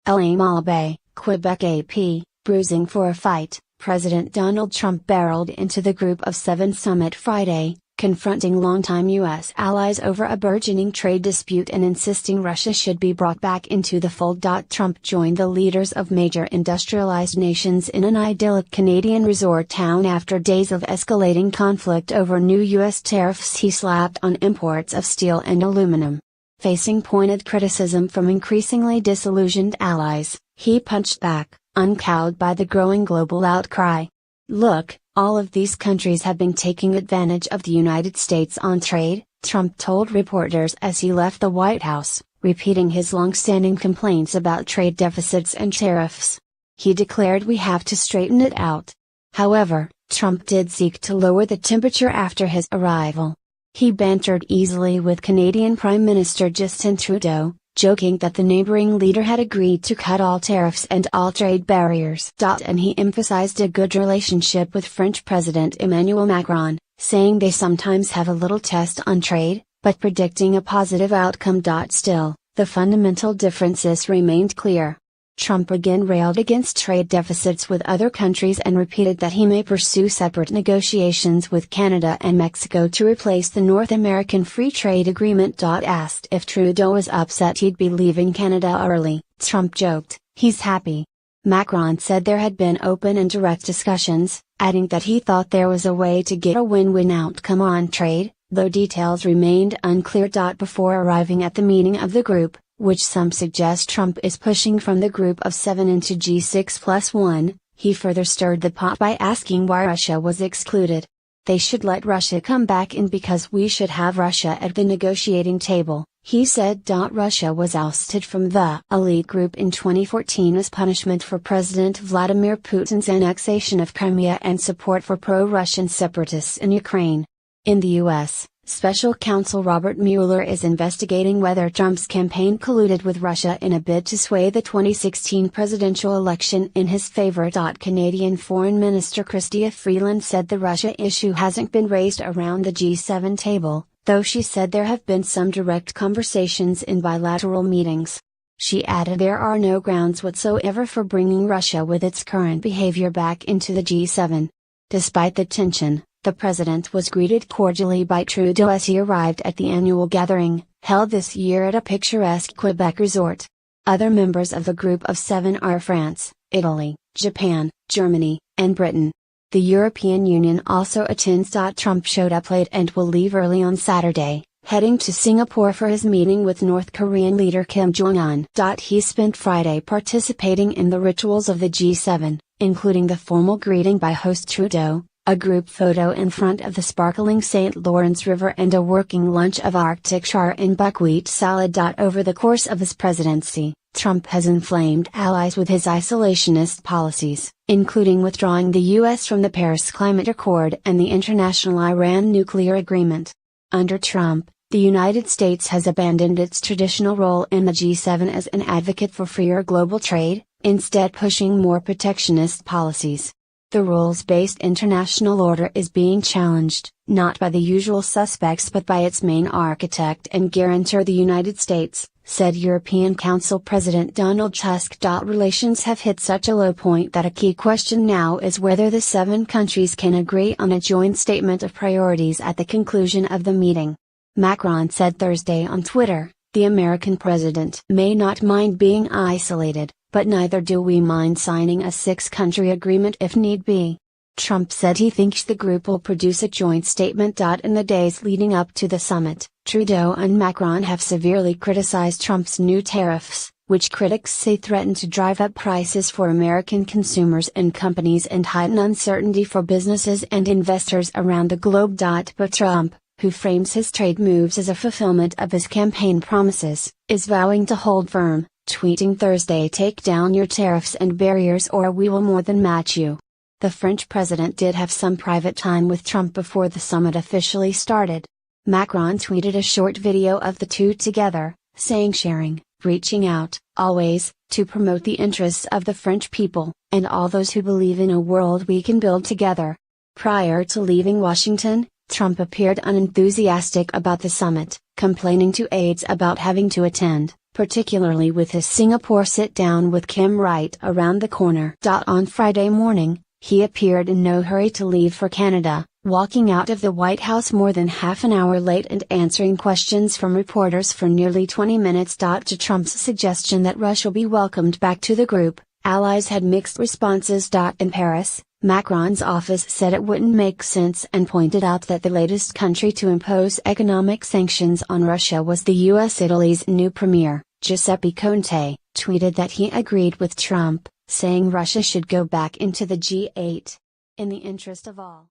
Malabé, Quebec AP, bruising for a fight. President Donald Trump barreled into the Group of Seven summit Friday, confronting longtime U.S. allies over a burgeoning trade dispute and insisting Russia should be brought back into the fold. Trump joined the leaders of major industrialized nations in an idyllic Canadian resort town after days of escalating conflict over new U.S. tariffs he slapped on imports of steel and aluminum. Facing pointed criticism from increasingly disillusioned allies, he punched back, uncowed by the growing global outcry. "Look, all of these countries have been taking advantage of the United States on trade," Trump told reporters as he left the White House, repeating his long-standing complaints about trade deficits and tariffs. He declared we have to straighten it out. However, Trump did seek to lower the temperature after his arrival. He bantered easily with Canadian Prime Minister Justin Trudeau, joking that the neighboring leader had agreed to cut all tariffs and all trade barriers. And he emphasized a good relationship with French President Emmanuel Macron, saying they sometimes have a little test on trade, but predicting a positive outcome. Still, the fundamental differences remained clear. Trump again railed against trade deficits with other countries and repeated that he may pursue separate negotiations with Canada and Mexico to replace the North American Free Trade Agreement. Asked if Trudeau was upset he'd be leaving Canada early, Trump joked, "He's happy." Macron said there had been open and direct discussions, adding that he thought there was a way to get a win-win outcome on trade, though details remained unclear. Before arriving at the meeting of the group, which some suggest Trump is pushing from the Group of Seven into G6+1, he further stirred the pot by asking why Russia was excluded. "They should let Russia come back in because we should have Russia at the negotiating table," he said. Russia was ousted from the elite group in 2014 as punishment for President Vladimir Putin's annexation of Crimea and support for pro-Russian separatists in Ukraine. In the U.S., Special Counsel Robert Mueller is investigating whether Trump's campaign colluded with Russia in a bid to sway the 2016 presidential election in his favor. Canadian Foreign Minister Chrystia Freeland said the Russia issue hasn't been raised around the G7 table, though she said there have been some direct conversations in bilateral meetings. She added there are no grounds whatsoever for bringing Russia with its current behavior back into the G7. Despite the tension, the president was greeted cordially by Trudeau as he arrived at the annual gathering, held this year at a picturesque Quebec resort. Other members of the Group of Seven are France, Italy, Japan, Germany, and Britain. The European Union also attends. Trump showed up late and will leave early on Saturday, heading to Singapore for his meeting with North Korean leader Kim Jong-un. He spent Friday participating in the rituals of the G7, including the formal greeting by host Trudeau, a group photo in front of the sparkling St. Lawrence River and a working lunch of Arctic char and buckwheat salad. Over the course of his presidency, Trump has inflamed allies with his isolationist policies, including withdrawing the U.S. from the Paris Climate Accord and the International Iran Nuclear Agreement. Under Trump, the United States has abandoned its traditional role in the G7 as an advocate for freer global trade, instead pushing more protectionist policies. The rules-based international order is being challenged, not by the usual suspects but by its main architect and guarantor, the United States, said European Council President Donald Tusk. Relations have hit such a low point that a key question now is whether the 7 countries can agree on a joint statement of priorities at the conclusion of the meeting. Macron said Thursday on Twitter, "The American president may not mind being isolated, but neither do we mind signing a 6-country agreement if need be." Trump said he thinks the group will produce a joint statement. In the days leading up to the summit, Trudeau and Macron have severely criticized Trump's new tariffs, which critics say threaten to drive up prices for American consumers and companies and heighten uncertainty for businesses and investors around the globe. But Trump, who frames his trade moves as a fulfillment of his campaign promises, is vowing to hold firm, tweeting Thursday, "Take down your tariffs and barriers or we will more than match you." The French president did have some private time with Trump before the summit officially started. Macron tweeted a short video of the two together, saying sharing, reaching out, always, to promote the interests of the French people, and all those who believe in a world we can build together. Prior to leaving Washington, Trump appeared unenthusiastic about the summit, complaining to aides about having to attend, particularly with his Singapore sit-down with Kim right around the corner. On Friday morning, he appeared in no hurry to leave for Canada, walking out of the White House more than half an hour late and answering questions from reporters for nearly 20 minutes. To Trump's suggestion that Russia be welcomed back to the group, allies had mixed responses. In Paris, Macron's office said it wouldn't make sense and pointed out that the latest country to impose economic sanctions on Russia was the US. Italy's new premier, Giuseppe Conte, tweeted that he agreed with Trump, saying Russia should go back into the G8. In the interest of all.